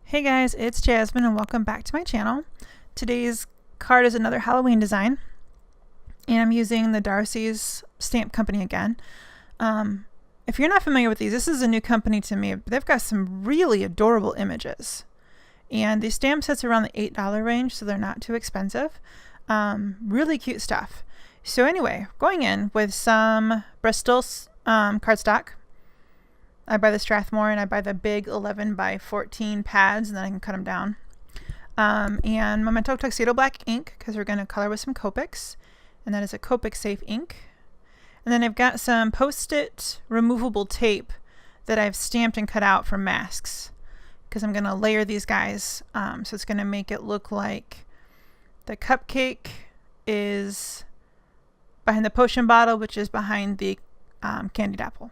Hey guys, it's Jasmine and welcome back to my channel. Today's card is another Halloween design and I'm using the Darcies stamp company again. If you're not familiar with these, this is a new company to me, but they've got some really adorable images. And these stamp sets are around the $8 range, so they're not too expensive. Really cute stuff. So anyway, going in with some Bristol cardstock. I buy the Strathmore and I buy the big 11 by 14 pads, and then I can cut them down. And Memento Tuxedo Black ink, because we're going to color with some Copics, and that is a Copic safe ink. And then I've got some Post-it removable tape that I've stamped and cut out for masks, because I'm going to layer these guys, so it's going to make it look like the cupcake is behind the potion bottle, which is behind the candied apple.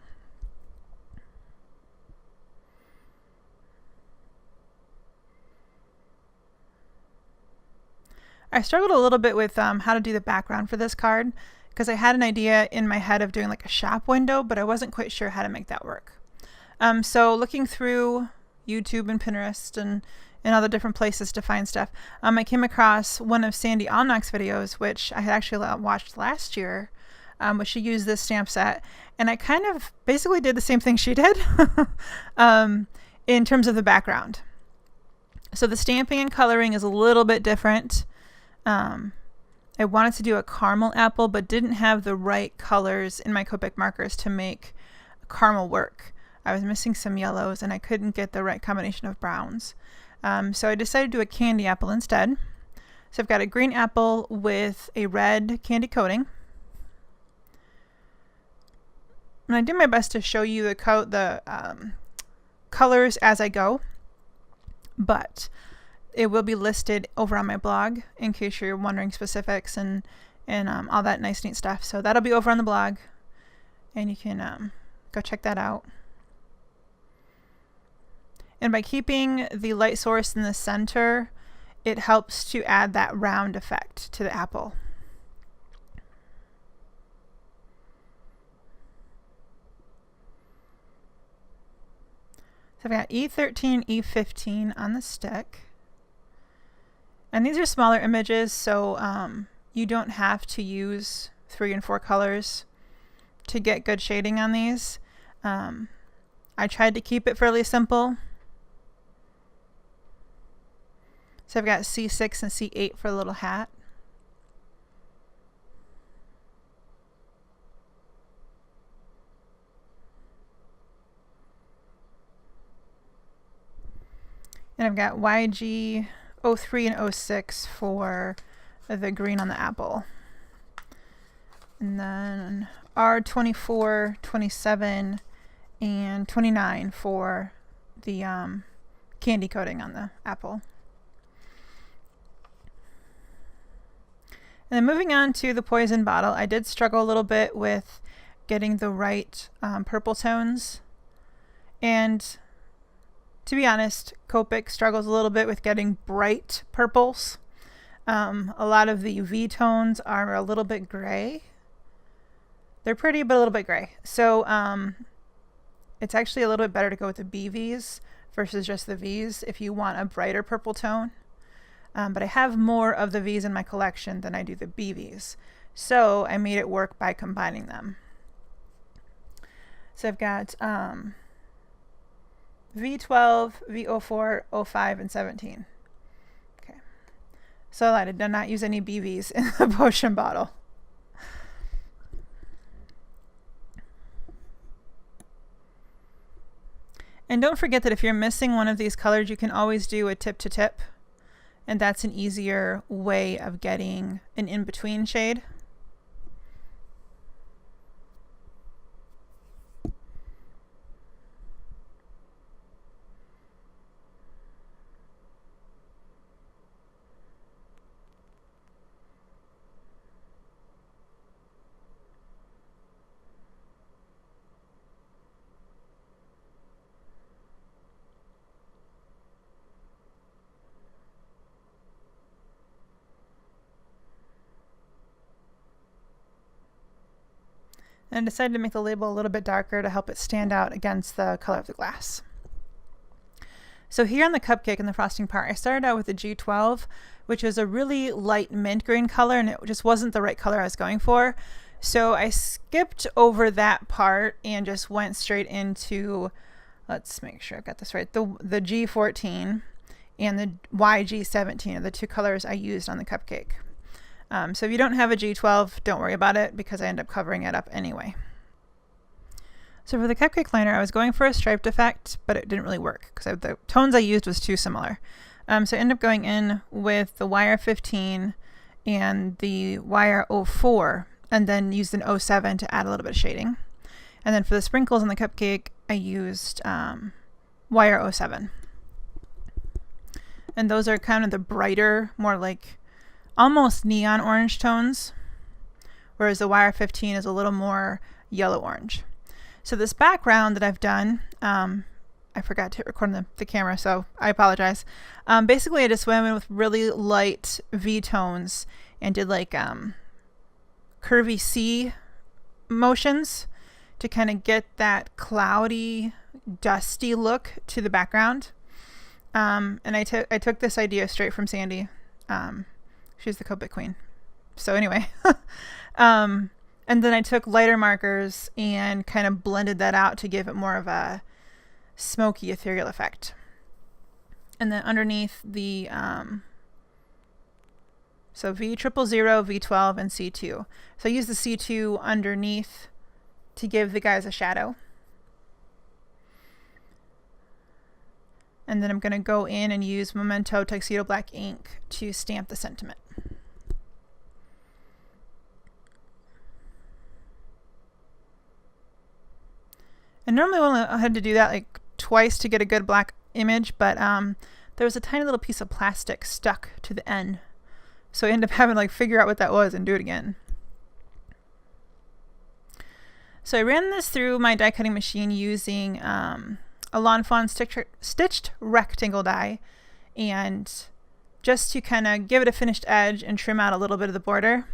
I struggled a little bit with how to do the background for this card, because I had an idea in my head of doing like a shop window, but I wasn't quite sure how to make that work. So looking through YouTube and Pinterest and other different places to find stuff, I came across one of Sandy Alnock's videos, which I had actually watched last year, where she used this stamp set, and I kind of basically did the same thing she did in terms of the background. So the stamping and coloring is a little bit different. I wanted to do a caramel apple, but didn't have the right colors in my Copic markers to make caramel work. I was missing some yellows and I couldn't get the right combination of browns. So I decided to do a candy apple instead. So I've got a green apple with a red candy coating. And I did my best to show you the colors as I go, but it will be listed over on my blog in case you're wondering specifics and all that nice neat stuff. So that'll be over on the blog, and you can go check that out. And by keeping the light source in the center, it helps to add that round effect to the apple. So I've got E13, E15 on the stick. And these are smaller images, so you don't have to use 3 and 4 colors to get good shading on these. I tried to keep it fairly simple. So I've got C6 and C8 for a little hat. And I've got YG 03 and 06 for the green on the apple. And then R24, 27, and 29 for the candy coating on the apple. And then moving on to the poison bottle, I did struggle a little bit with getting the right purple tones. And to be honest, Copic struggles a little bit with getting bright purples. A lot of the V tones are a little bit gray. They're pretty, but a little bit gray. So it's actually a little bit better to go with the BVs versus just the Vs if you want a brighter purple tone. But I have more of the Vs in my collection than I do the BVs. So I made it work by combining them. So I've got V12, V04, 05, and 17. Okay. So I did not use any BVs in the potion bottle. And don't forget that if you're missing one of these colors, you can always do a tip to tip. And that's an easier way of getting an in-between shade. And I decided to make the label a little bit darker to help it stand out against the color of the glass. So here on the cupcake and the frosting part, I started out with the G12, which is a really light mint green color, and it just wasn't the right color I was going for. So I skipped over that part and just went straight into, let's make sure I got this right, the G14 and the YG17 are the two colors I used on the cupcake. So if you don't have a G12, don't worry about it because I end up covering it up anyway. So for the cupcake liner, I was going for a striped effect, but it didn't really work because the tones I used was too similar. So I ended up going in with the wire 15 and the wire 04, and then used an 07 to add a little bit of shading. And then for the sprinkles on the cupcake, I used wire 07. And those are kind of the brighter, more like almost neon orange tones, whereas the wire 15 is a little more yellow orange. So this background that I've done, I forgot to hit record on the camera, so I apologize. Basically, I just went in with really light V tones and did like curvy C motions to kind of get that cloudy, dusty look to the background. And I took this idea straight from Sandy. She's the Copic queen. So anyway, and then I took lighter markers and kind of blended that out to give it more of a smoky ethereal effect. And then underneath the so V000, V12, and C2. So I use the C2 underneath to give the guys a shadow. And then I'm going to go in and use Memento Tuxedo Black ink to stamp the sentiment. And normally I had to do that like twice to get a good black image, but there was a tiny little piece of plastic stuck to the end. So I ended up having to like figure out what that was and do it again. So I ran this through my die cutting machine using a Lawn Fawn stitched rectangle die, and just to kind of give it a finished edge and trim out a little bit of the border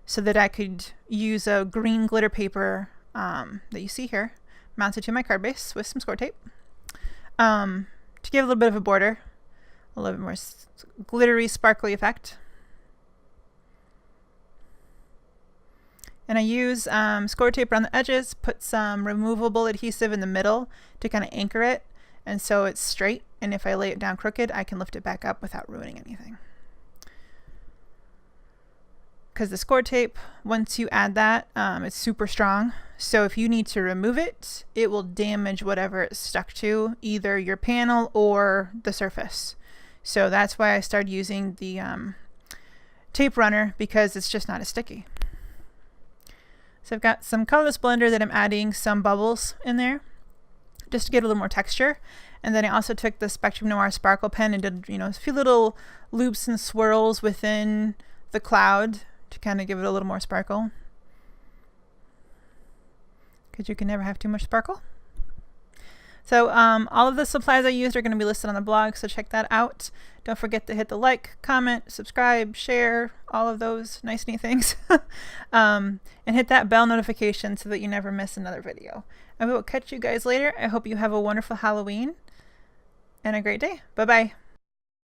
so that I could use a green glitter paper that you see here mounted to my card base with some score tape to give a little bit of a border, a little bit more glittery, sparkly effect. And I use score tape around the edges, put some removable adhesive in the middle to kind of anchor it, and so it's straight, and if I lay it down crooked, I can lift it back up without ruining anything. Because the score tape, once you add that, it's super strong, so if you need to remove it, it will damage whatever it's stuck to, either your panel or the surface. So that's why I started using the tape runner, because it's just not as sticky. So I've got some colorless blender that I'm adding some bubbles in there just to get a little more texture. And then I also took the Spectrum Noir sparkle pen and did, a few little loops and swirls within the cloud to kind of give it a little more sparkle. Because you can never have too much sparkle. So all of the supplies I used are going to be listed on the blog, so check that out. Don't forget to hit the like, comment, subscribe, share, all of those nice, neat things. And hit that bell notification so that you never miss another video. I will catch you guys later. I hope you have a wonderful Halloween and a great day. Bye-bye.